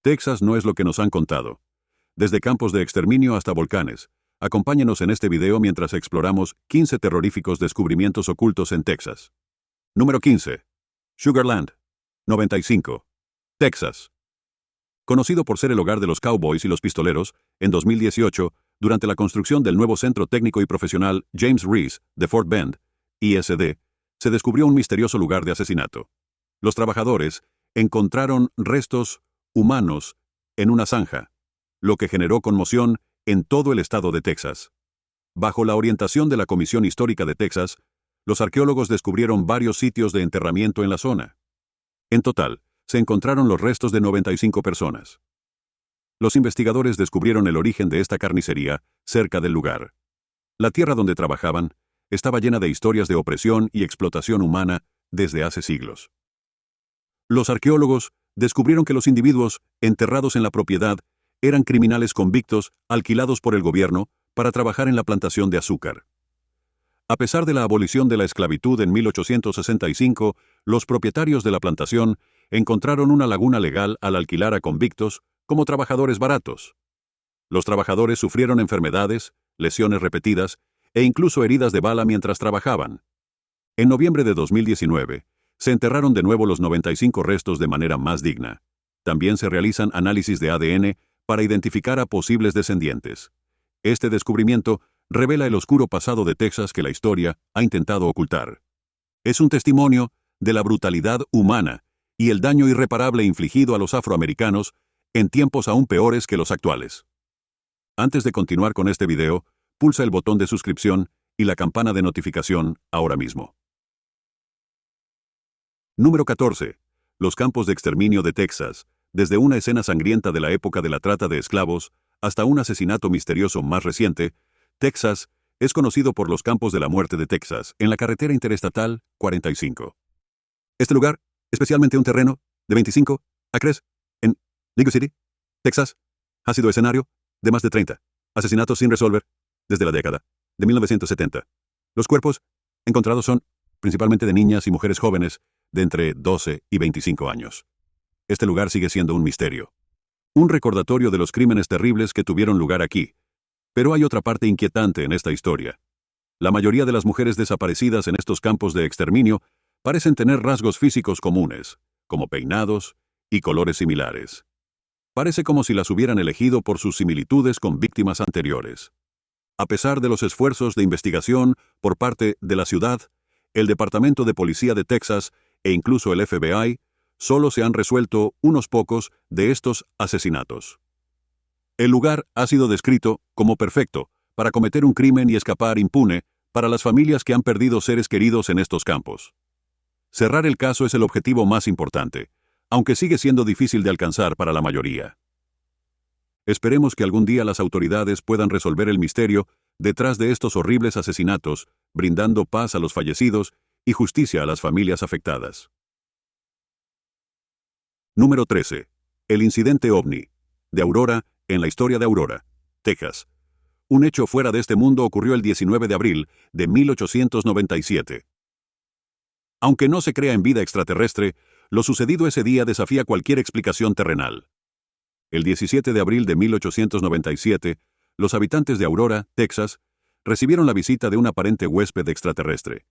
Texas no es lo que nos han contado. Desde campos de exterminio hasta volcanes, acompáñenos en este video mientras exploramos 15 terroríficos descubrimientos ocultos en Texas. Número 15. Sugar Land, 95. Texas. Conocido por ser el hogar de los cowboys y los pistoleros, en 2018, durante la construcción del nuevo Centro Técnico y Profesional James Reese de Fort Bend, ISD, se descubrió un misterioso lugar de asesinato. Los trabajadores encontraron restos humanos en una zanja, lo que generó conmoción en todo el estado de Texas. Bajo la orientación de la Comisión Histórica de Texas, los arqueólogos descubrieron varios sitios de enterramiento en la zona. En total, se encontraron los restos de 95 personas. Los investigadores descubrieron el origen de esta carnicería cerca del lugar. La tierra donde trabajaban estaba llena de historias de opresión y explotación humana desde hace siglos. Los arqueólogos descubrieron que los individuos enterrados en la propiedad eran criminales convictos alquilados por el gobierno para trabajar en la plantación de azúcar. A pesar de la abolición de la esclavitud en 1865, los propietarios de la plantación encontraron una laguna legal al alquilar a convictos como trabajadores baratos. Los trabajadores sufrieron enfermedades, lesiones repetidas e incluso heridas de bala mientras trabajaban. En noviembre de 2019, se enterraron de nuevo los 95 restos de manera más digna. También se realizan análisis de ADN para identificar a posibles descendientes. Este descubrimiento revela el oscuro pasado de Texas que la historia ha intentado ocultar. Es un testimonio de la brutalidad humana y el daño irreparable infligido a los afroamericanos en tiempos aún peores que los actuales. Antes de continuar con este video, pulsa el botón de suscripción y la campana de notificación ahora mismo. Número 14. Los campos de exterminio de Texas, desde una escena sangrienta de la época de la trata de esclavos hasta un asesinato misterioso más reciente, Texas es conocido por los campos de la muerte de Texas, en la carretera interestatal 45. Este lugar, especialmente un terreno de 25 acres en Lincoln City, Texas, ha sido escenario de más de 30 asesinatos sin resolver desde la década de 1970. Los cuerpos encontrados son principalmente de niñas y mujeres jóvenes de entre 12 y 25 años. Este lugar sigue siendo un misterio. Un recordatorio de los crímenes terribles que tuvieron lugar aquí. Pero hay otra parte inquietante en esta historia. La mayoría de las mujeres desaparecidas en estos campos de exterminio parecen tener rasgos físicos comunes, como peinados y colores similares. Parece como si las hubieran elegido por sus similitudes con víctimas anteriores. A pesar de los esfuerzos de investigación por parte de la ciudad, el Departamento de Policía de Texas e incluso el FBI, solo se han resuelto unos pocos de estos asesinatos. El lugar ha sido descrito como perfecto para cometer un crimen y escapar impune para las familias que han perdido seres queridos en estos campos. Cerrar el caso es el objetivo más importante, aunque sigue siendo difícil de alcanzar para la mayoría. Esperemos que algún día las autoridades puedan resolver el misterio detrás de estos horribles asesinatos, brindando paz a los fallecidos y justicia a las familias afectadas. Número 13. El incidente OVNI, de Aurora, en la historia de Aurora, Texas. Un hecho fuera de este mundo ocurrió el 19 de abril de 1897. Aunque no se crea en vida extraterrestre, lo sucedido ese día desafía cualquier explicación terrenal. El 17 de abril de 1897, los habitantes de Aurora, Texas, recibieron la visita de un aparente huésped extraterrestre.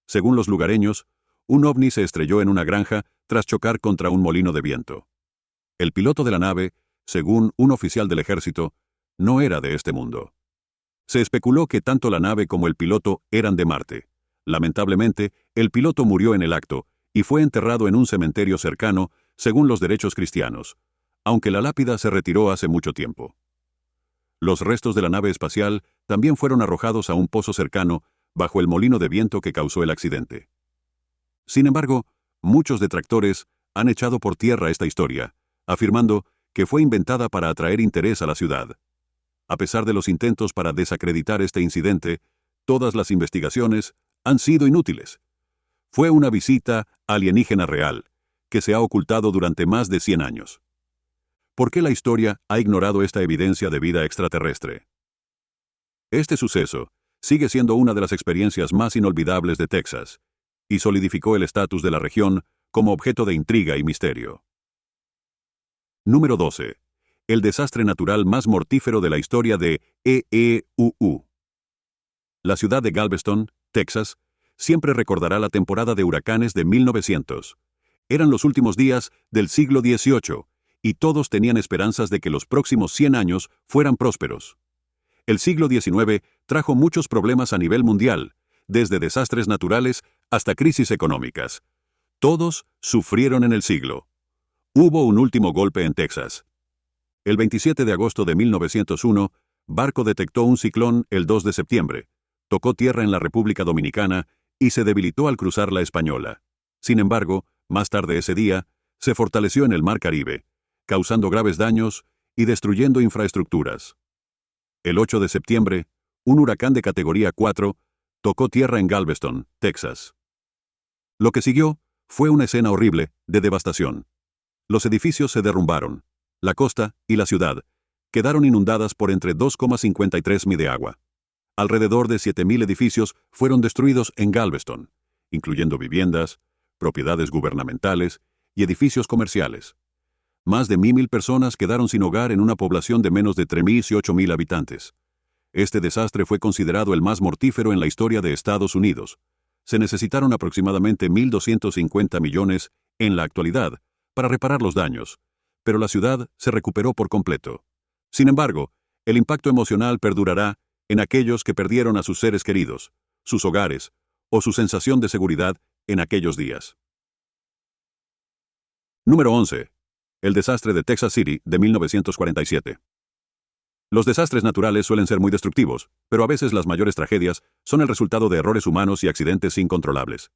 Según los lugareños, un ovni se estrelló en una granja tras chocar contra un molino de viento. El piloto de la nave, según un oficial del ejército, no era de este mundo. Se especuló que tanto la nave como el piloto eran de Marte. Lamentablemente, el piloto murió en el acto y fue enterrado en un cementerio cercano, según los derechos cristianos, aunque la lápida se retiró hace mucho tiempo. Los restos de la nave espacial también fueron arrojados a un pozo cercano bajo el molino de viento que causó el accidente. Sin embargo, muchos detractores han echado por tierra esta historia, afirmando que fue inventada para atraer interés a la ciudad. A pesar de los intentos para desacreditar este incidente, todas las investigaciones han sido inútiles. Fue una visita alienígena real, que se ha ocultado durante más de 100 años. ¿Por qué la historia ha ignorado esta evidencia de vida extraterrestre? Este suceso sigue siendo una de las experiencias más inolvidables de Texas, y solidificó el estatus de la región como objeto de intriga y misterio. Número 12. El desastre natural más mortífero de la historia de EEUU. La ciudad de Galveston, Texas, siempre recordará la temporada de huracanes de 1900. Eran los últimos días del siglo XVIII, y todos tenían esperanzas de que los próximos 100 años fueran prósperos. El siglo XIX trajo muchos problemas a nivel mundial, desde desastres naturales hasta crisis económicas. Todos sufrieron en el siglo. Hubo un último golpe en Texas. El 27 de agosto de 1901, barco detectó un ciclón el 2 de septiembre, tocó tierra en la República Dominicana y se debilitó al cruzar la Española. Sin embargo, más tarde ese día, se fortaleció en el Mar Caribe, causando graves daños y destruyendo infraestructuras. El 8 de septiembre, un huracán de categoría 4 tocó tierra en Galveston, Texas. Lo que siguió fue una escena horrible de devastación. Los edificios se derrumbaron. La costa y la ciudad quedaron inundadas por entre 2,53 mi de agua. Alrededor de 7.000 edificios fueron destruidos en Galveston, incluyendo viviendas, propiedades gubernamentales y edificios comerciales. Más de 1.000 personas quedaron sin hogar en una población de menos de 3.000 y 8.000 habitantes. Este desastre fue considerado el más mortífero en la historia de Estados Unidos. Se necesitaron aproximadamente 1.250 millones en la actualidad para reparar los daños, pero la ciudad se recuperó por completo. Sin embargo, el impacto emocional perdurará en aquellos que perdieron a sus seres queridos, sus hogares o su sensación de seguridad en aquellos días. Número 11. El desastre de Texas City de 1947. Los desastres naturales suelen ser muy destructivos, pero a veces las mayores tragedias son el resultado de errores humanos y accidentes incontrolables.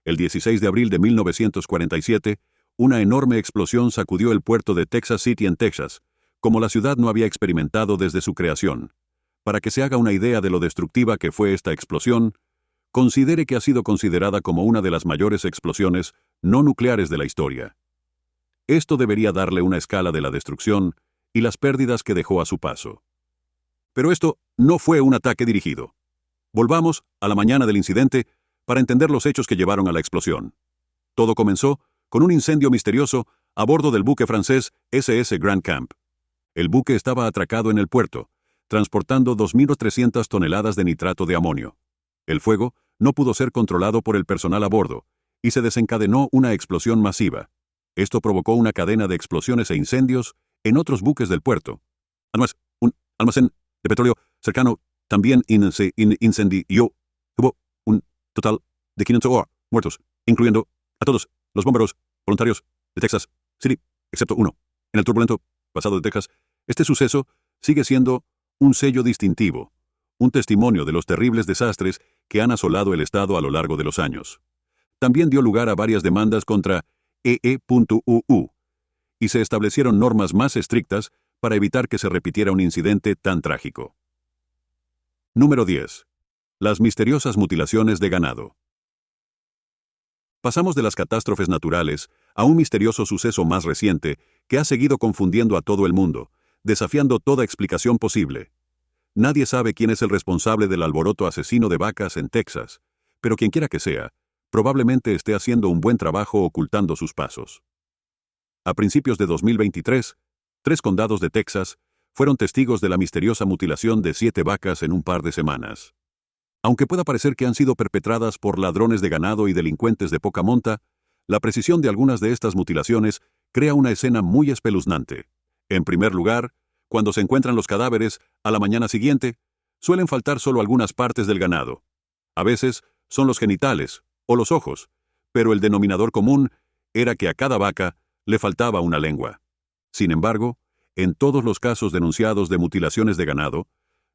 El 16 de abril de 1947, una enorme explosión sacudió el puerto de Texas City en Texas, como la ciudad no había experimentado desde su creación. Para que se haga una idea de lo destructiva que fue esta explosión, considere que ha sido considerada como una de las mayores explosiones no nucleares de la historia. Esto debería darle una escala de la destrucción y las pérdidas que dejó a su paso. Pero esto no fue un ataque dirigido. Volvamos a la mañana del incidente para entender los hechos que llevaron a la explosión. Todo comenzó con un incendio misterioso a bordo del buque francés SS Grand Camp. El buque estaba atracado en el puerto, transportando 2.300 toneladas de nitrato de amonio. El fuego no pudo ser controlado por el personal a bordo, y se desencadenó una explosión masiva. Esto provocó una cadena de explosiones e incendios en otros buques del puerto. Además, un almacén de petróleo cercano también incendió. Hubo un total de 500 muertos, incluyendo a todos los bomberos voluntarios de Texas City, excepto uno. En el turbulento pasado de Texas, este suceso sigue siendo un sello distintivo, un testimonio de los terribles desastres que han asolado el estado a lo largo de los años. También dio lugar a varias demandas contra EEUU, y se establecieron normas más estrictas para evitar que se repitiera un incidente tan trágico. Número 10. Las misteriosas mutilaciones de ganado. Pasamos de las catástrofes naturales a un misterioso suceso más reciente que ha seguido confundiendo a todo el mundo, desafiando toda explicación posible. Nadie sabe quién es el responsable del alboroto asesino de vacas en Texas, pero quienquiera que sea, probablemente esté haciendo un buen trabajo ocultando sus pasos. A principios de 2023, 3 condados de Texas fueron testigos de la misteriosa mutilación de 7 vacas en un par de semanas. Aunque pueda parecer que han sido perpetradas por ladrones de ganado y delincuentes de poca monta, la precisión de algunas de estas mutilaciones crea una escena muy espeluznante. En primer lugar, cuando se encuentran los cadáveres, a la mañana siguiente, suelen faltar solo algunas partes del ganado. A veces son los genitales o los ojos, pero el denominador común era que a cada vaca le faltaba una lengua. Sin embargo, en todos los casos denunciados de mutilaciones de ganado,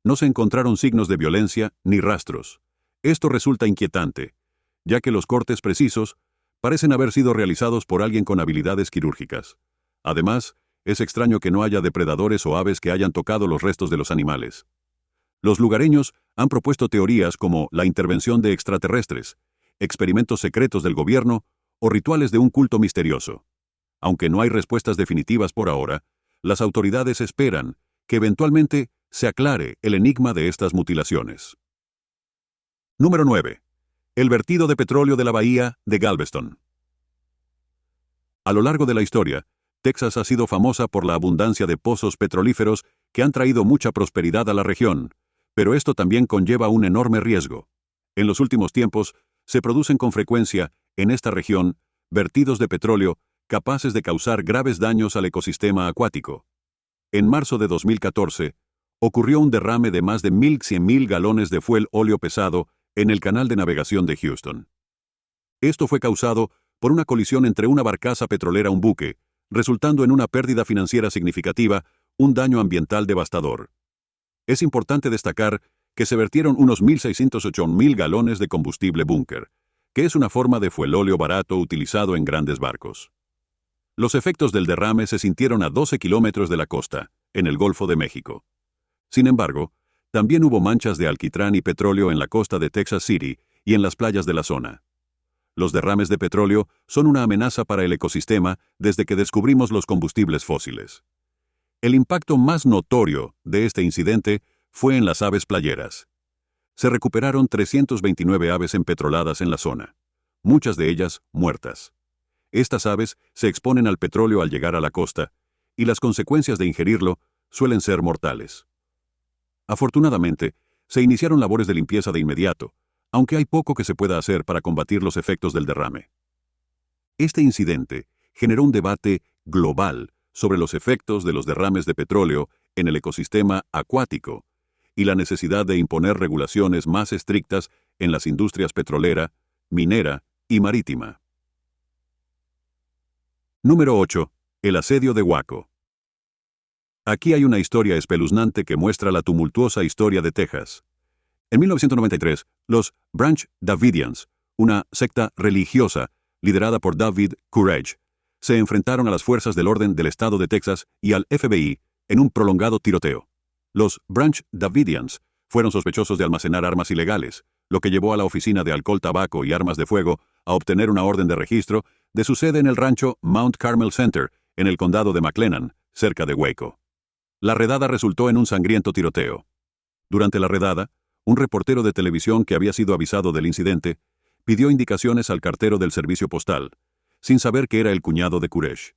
no se encontraron signos de violencia ni rastros. Esto resulta inquietante, ya que los cortes precisos parecen haber sido realizados por alguien con habilidades quirúrgicas. Además, es extraño que no haya depredadores o aves que hayan tocado los restos de los animales. Los lugareños han propuesto teorías como la intervención de extraterrestres, experimentos secretos del gobierno o rituales de un culto misterioso. Aunque no hay respuestas definitivas por ahora, las autoridades esperan que eventualmente se aclare el enigma de estas mutilaciones. Número 9. El vertido de petróleo de la bahía de Galveston. A lo largo de la historia, Texas ha sido famosa por la abundancia de pozos petrolíferos que han traído mucha prosperidad a la región, pero esto también conlleva un enorme riesgo. En los últimos tiempos, se producen con frecuencia, en esta región, vertidos de petróleo capaces de causar graves daños al ecosistema acuático. En marzo de 2014, ocurrió un derrame de más de 1.100.000 galones de fuel óleo pesado en el canal de navegación de Houston. Esto fue causado por una colisión entre una barcaza petrolera y un buque, resultando en una pérdida financiera significativa, un daño ambiental devastador. Es importante destacar que se vertieron unos 1.608.000 galones de combustible búnker, que es una forma de fuelóleo barato utilizado en grandes barcos. Los efectos del derrame se sintieron a 12 kilómetros de la costa, en el Golfo de México. Sin embargo, también hubo manchas de alquitrán y petróleo en la costa de Texas City y en las playas de la zona. Los derrames de petróleo son una amenaza para el ecosistema desde que descubrimos los combustibles fósiles. El impacto más notorio de este incidente fue en las aves playeras. Se recuperaron 329 aves empetroladas en la zona, muchas de ellas muertas. Estas aves se exponen al petróleo al llegar a la costa, y las consecuencias de ingerirlo suelen ser mortales. Afortunadamente, se iniciaron labores de limpieza de inmediato, aunque hay poco que se pueda hacer para combatir los efectos del derrame. Este incidente generó un debate global sobre los efectos de los derrames de petróleo en el ecosistema acuático y la necesidad de imponer regulaciones más estrictas en las industrias petrolera, minera y marítima. Número 8. El asedio de Waco. Aquí hay una historia espeluznante que muestra la tumultuosa historia de Texas. En 1993, los Branch Davidians, una secta religiosa liderada por David Courage, se enfrentaron a las fuerzas del orden del estado de Texas y al FBI en un prolongado tiroteo. Los Branch Davidians fueron sospechosos de almacenar armas ilegales, lo que llevó a la Oficina de Alcohol, Tabaco y Armas de Fuego a obtener una orden de registro de su sede en el rancho Mount Carmel Center, en el condado de McLennan, cerca de Waco. La redada resultó en un sangriento tiroteo. Durante la redada, un reportero de televisión que había sido avisado del incidente pidió indicaciones al cartero del servicio postal, sin saber que era el cuñado de Courage.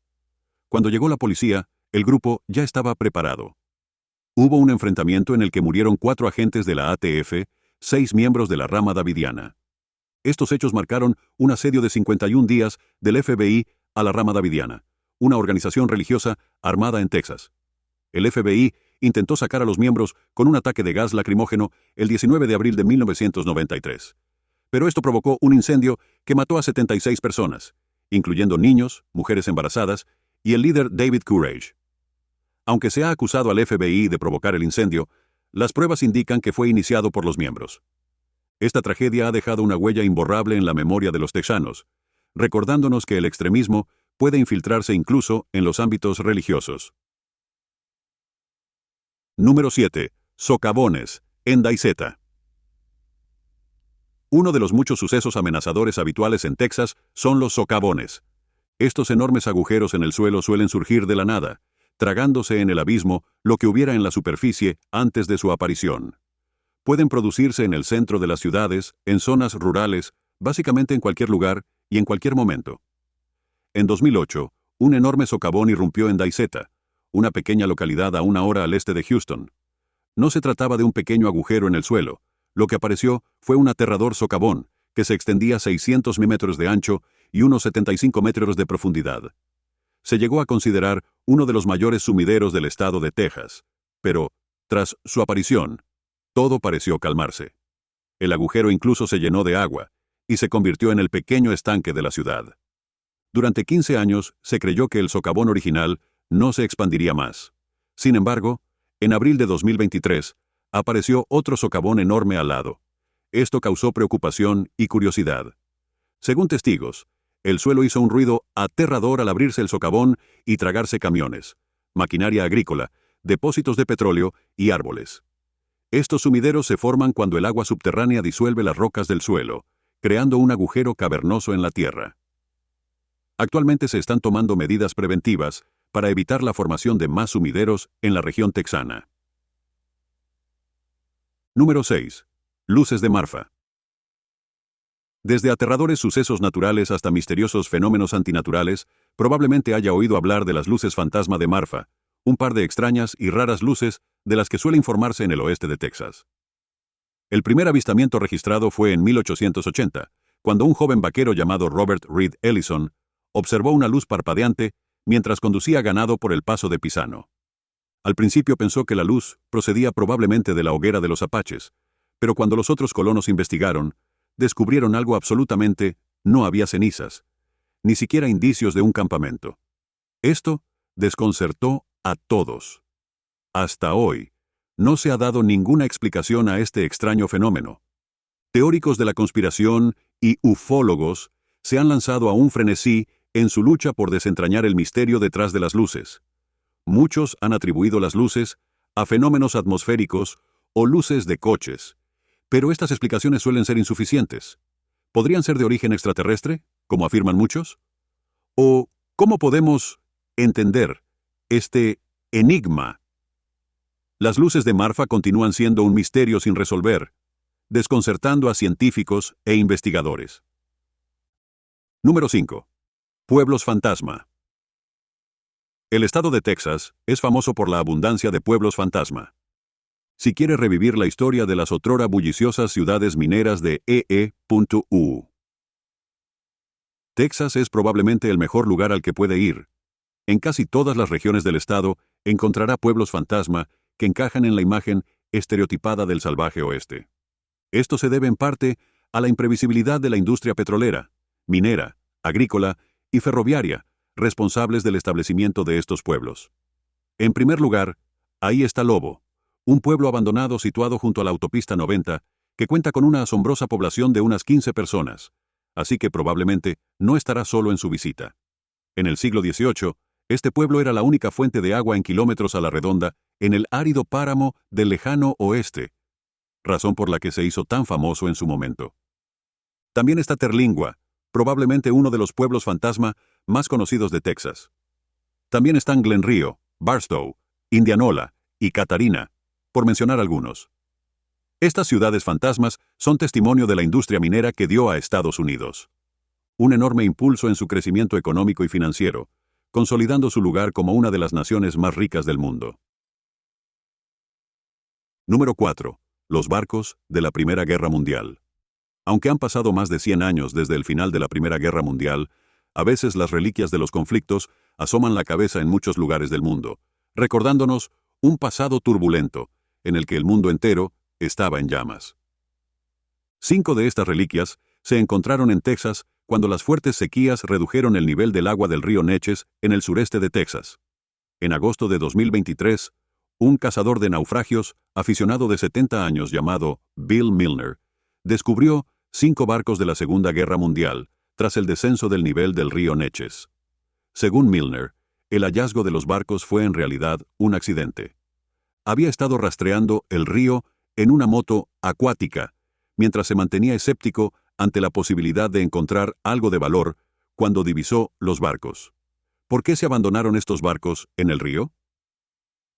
Cuando llegó la policía, el grupo ya estaba preparado. Hubo un enfrentamiento en el que murieron 4 agentes de la ATF, 6 miembros de la rama davidiana. Estos hechos marcaron un asedio de 51 días del FBI a la rama davidiana, una organización religiosa armada en Texas. El FBI intentó sacar a los miembros con un ataque de gas lacrimógeno el 19 de abril de 1993. Pero esto provocó un incendio que mató a 76 personas, incluyendo niños, mujeres embarazadas y el líder David Courage. Aunque se ha acusado al FBI de provocar el incendio, las pruebas indican que fue iniciado por los miembros. Esta tragedia ha dejado una huella imborrable en la memoria de los texanos, recordándonos que el extremismo puede infiltrarse incluso en los ámbitos religiosos. Número 7. Socavones, en Daiseta. Uno de los muchos sucesos amenazadores habituales en Texas son los socavones. Estos enormes agujeros en el suelo suelen surgir de la nada, tragándose en el abismo lo que hubiera en la superficie antes de su aparición. Pueden producirse en el centro de las ciudades, en zonas rurales, básicamente en cualquier lugar y en cualquier momento. En 2008, un enorme socavón irrumpió en Daiseta, una pequeña localidad a 1 hora al este de Houston. No se trataba de un pequeño agujero en el suelo. Lo que apareció fue un aterrador socavón que se extendía 600 metros de ancho y unos 75 metros de profundidad. Se llegó a considerar uno de los mayores sumideros del estado de Texas, pero, tras su aparición, todo pareció calmarse. El agujero incluso se llenó de agua y se convirtió en el pequeño estanque de la ciudad. Durante 15 años se creyó que el socavón original no se expandiría más. Sin embargo, en abril de 2023, apareció otro socavón enorme al lado. Esto causó preocupación y curiosidad. Según testigos, el suelo hizo un ruido aterrador al abrirse el socavón y tragarse camiones, maquinaria agrícola, depósitos de petróleo y árboles. Estos sumideros se forman cuando el agua subterránea disuelve las rocas del suelo, creando un agujero cavernoso en la tierra. Actualmente se están tomando medidas preventivas para evitar la formación de más sumideros en la región texana. Número 6. Luces de Marfa. Desde aterradores sucesos naturales hasta misteriosos fenómenos antinaturales, Probablemente haya oído hablar de las luces fantasma de Marfa, un par de extrañas y raras luces de las que suele informarse en el oeste de Texas. El primer avistamiento registrado fue en 1880, cuando un joven vaquero llamado Robert Reed Ellison observó una luz parpadeante mientras conducía ganado por el paso de Pisano. Al principio pensó que la luz procedía probablemente de la hoguera de los apaches, pero cuando los otros colonos investigaron, descubrieron algo absolutamente: no había cenizas, ni siquiera indicios de un campamento. Esto desconcertó a todos. Hasta hoy, no se ha dado ninguna explicación a este extraño fenómeno. Teóricos de la conspiración y ufólogos se han lanzado a un frenesí en su lucha por desentrañar el misterio detrás de las luces. Muchos han atribuido las luces a fenómenos atmosféricos o luces de coches, pero estas explicaciones suelen ser insuficientes. ¿Podrían ser de origen extraterrestre, como afirman muchos? ¿O cómo podemos entender este enigma? Las luces de Marfa continúan siendo un misterio sin resolver, desconcertando a científicos e investigadores. Número 5. Pueblos fantasma. El estado de Texas es famoso por la abundancia de pueblos fantasma. Si quiere revivir la historia de las otrora bulliciosas ciudades mineras de E.E.U., Texas es probablemente el mejor lugar al que puede ir. En casi todas las regiones del estado encontrará pueblos fantasma que encajan en la imagen estereotipada del salvaje oeste. Esto se debe en parte a la imprevisibilidad de la industria petrolera, minera, agrícola y ferroviaria, responsables del establecimiento de estos pueblos. En primer lugar, ahí está Lobo, un pueblo abandonado situado junto a la autopista 90, que cuenta con una asombrosa población de unas 15 personas, así que probablemente no estará solo en su visita. En el siglo XVIII, este pueblo era la única fuente de agua en kilómetros a la redonda en el árido páramo del lejano oeste, razón por la que se hizo tan famoso en su momento. También está Terlingua, probablemente uno de los pueblos fantasma más conocidos de Texas. También están Glen Rio, Barstow, Indianola y Catarina, por mencionar algunos. Estas ciudades fantasmas son testimonio de la industria minera que dio a Estados Unidos un enorme impulso en su crecimiento económico y financiero, consolidando su lugar como una de las naciones más ricas del mundo. Número 4. Los barcos de la Primera Guerra Mundial. Aunque han pasado más de 100 años desde el final de la Primera Guerra Mundial, a veces las reliquias de los conflictos asoman la cabeza en muchos lugares del mundo, recordándonos un pasado turbulento, en el que el mundo entero estaba en llamas. 5 de estas reliquias se encontraron en Texas cuando las fuertes sequías redujeron el nivel del agua del río Neches en el sureste de Texas. En agosto de 2023, un cazador de naufragios, aficionado de 70 años llamado Bill Milner, descubrió 5 barcos de la Segunda Guerra Mundial tras el descenso del nivel del río Neches. Según Milner, el hallazgo de los barcos fue en realidad un accidente. Había estado rastreando el río en una moto acuática, mientras se mantenía escéptico ante la posibilidad de encontrar algo de valor cuando divisó los barcos. ¿Por qué se abandonaron estos barcos en el río?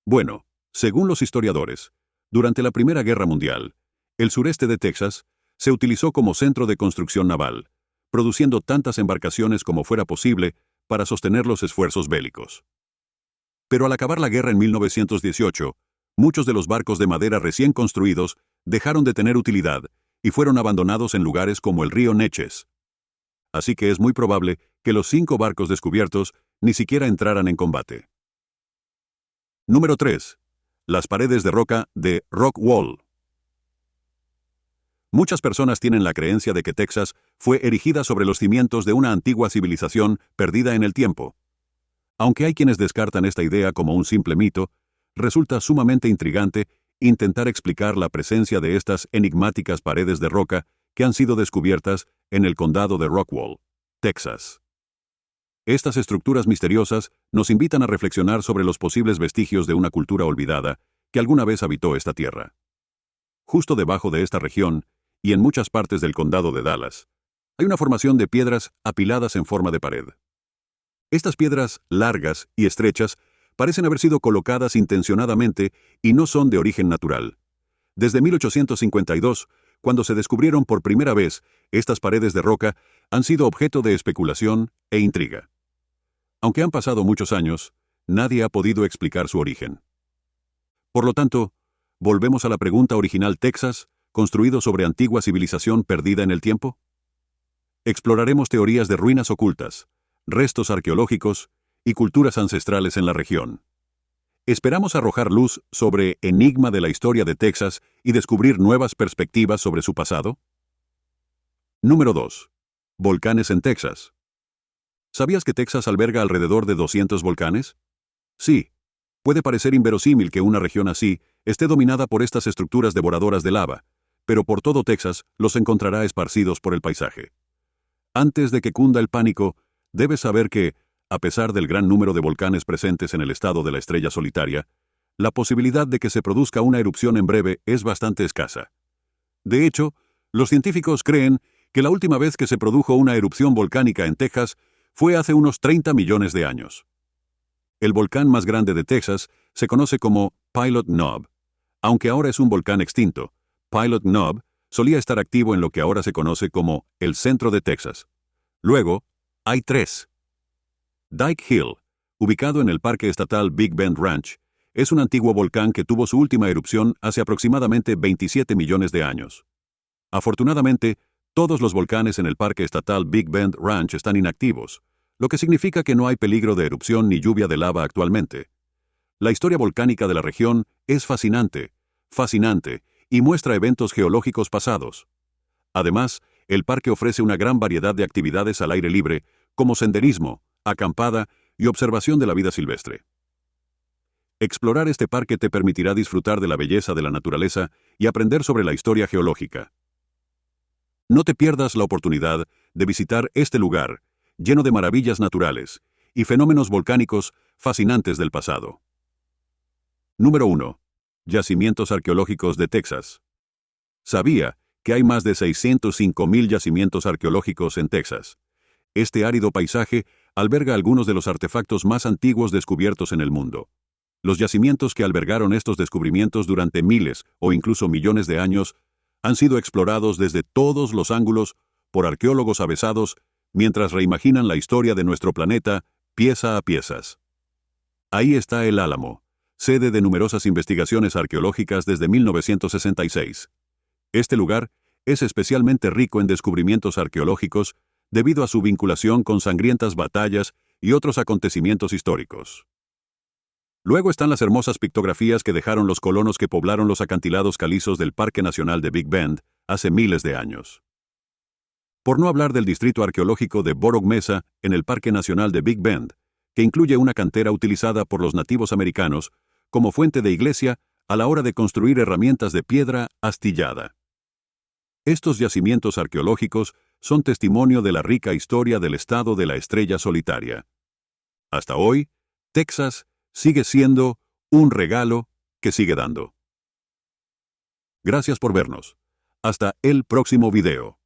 Bueno, según los historiadores, durante la Primera Guerra Mundial, el sureste de Texas se utilizó como centro de construcción naval, produciendo tantas embarcaciones como fuera posible para sostener los esfuerzos bélicos. Pero al acabar la guerra en 1918, muchos de los barcos de madera recién construidos dejaron de tener utilidad y fueron abandonados en lugares como el río Neches. Así que es muy probable que los 5 barcos descubiertos ni siquiera entraran en combate. Número 3. Las paredes de roca de Rock Wall. Muchas personas tienen la creencia de que Texas fue erigida sobre los cimientos de una antigua civilización perdida en el tiempo. Aunque hay quienes descartan esta idea como un simple mito, resulta sumamente intrigante intentar explicar la presencia de estas enigmáticas paredes de roca que han sido descubiertas en el condado de Rockwall, Texas. Estas estructuras misteriosas nos invitan a reflexionar sobre los posibles vestigios de una cultura olvidada que alguna vez habitó esta tierra. Justo debajo de esta región, y en muchas partes del condado de Dallas, hay una formación de piedras apiladas en forma de pared. Estas piedras largas y estrechas parecen haber sido colocadas intencionadamente y no son de origen natural. Desde 1852, cuando se descubrieron por primera vez, estas paredes de roca han sido objeto de especulación e intriga. Aunque han pasado muchos años, nadie ha podido explicar su origen. Por lo tanto, volvemos a la pregunta original: ¿Texas, construido sobre antigua civilización perdida en el tiempo? Exploraremos teorías de ruinas ocultas, restos arqueológicos y culturas ancestrales en la región. Esperamos arrojar luz sobre el enigma de la historia de Texas y descubrir nuevas perspectivas sobre su pasado. Número 2. Volcanes en Texas. ¿Sabías que Texas alberga alrededor de 200 volcanes? Sí. Puede parecer inverosímil que una región así esté dominada por estas estructuras devoradoras de lava, pero por todo Texas los encontrará esparcidos por el paisaje. Antes de que cunda el pánico, debes saber que, a pesar del gran número de volcanes presentes en el estado de la Estrella Solitaria, la posibilidad de que se produzca una erupción en breve es bastante escasa. De hecho, los científicos creen que la última vez que se produjo una erupción volcánica en Texas fue hace unos 30 millones de años. El volcán más grande de Texas se conoce como Pilot Knob. Aunque ahora es un volcán extinto, Pilot Knob solía estar activo en lo que ahora se conoce como el centro de Texas. Luego, hay 3. Dike Hill, ubicado en el Parque Estatal Big Bend Ranch, es un antiguo volcán que tuvo su última erupción hace aproximadamente 27 millones de años. Afortunadamente, todos los volcanes en el Parque Estatal Big Bend Ranch están inactivos, lo que significa que no hay peligro de erupción ni lluvia de lava actualmente. La historia volcánica de la región es fascinante y muestra eventos geológicos pasados. Además, el parque ofrece una gran variedad de actividades al aire libre, como senderismo, acampada y observación de la vida silvestre. Explorar este parque te permitirá disfrutar de la belleza de la naturaleza y aprender sobre la historia geológica. No te pierdas la oportunidad de visitar este lugar, lleno de maravillas naturales y fenómenos volcánicos fascinantes del pasado. Número 1. Yacimientos arqueológicos de Texas. Sabía que hay más de 605,000 yacimientos arqueológicos en Texas. Este árido paisaje alberga algunos de los artefactos más antiguos descubiertos en el mundo. Los yacimientos que albergaron estos descubrimientos durante miles o incluso millones de años han sido explorados desde todos los ángulos por arqueólogos avesados mientras reimaginan la historia de nuestro planeta pieza a piezas. Ahí está el Álamo, sede de numerosas investigaciones arqueológicas desde 1966. Este lugar es especialmente rico en descubrimientos arqueológicos debido a su vinculación con sangrientas batallas y otros acontecimientos históricos. Luego están las hermosas pictografías que dejaron los colonos que poblaron los acantilados calizos del Parque Nacional de Big Bend hace miles de años. Por no hablar del distrito arqueológico de Borog Mesa en el Parque Nacional de Big Bend, que incluye una cantera utilizada por los nativos americanos como fuente de iglesia a la hora de construir herramientas de piedra astillada. Estos yacimientos arqueológicos son testimonio de la rica historia del estado de la Estrella Solitaria. Hasta hoy, Texas sigue siendo un regalo que sigue dando. Gracias por vernos. Hasta el próximo video.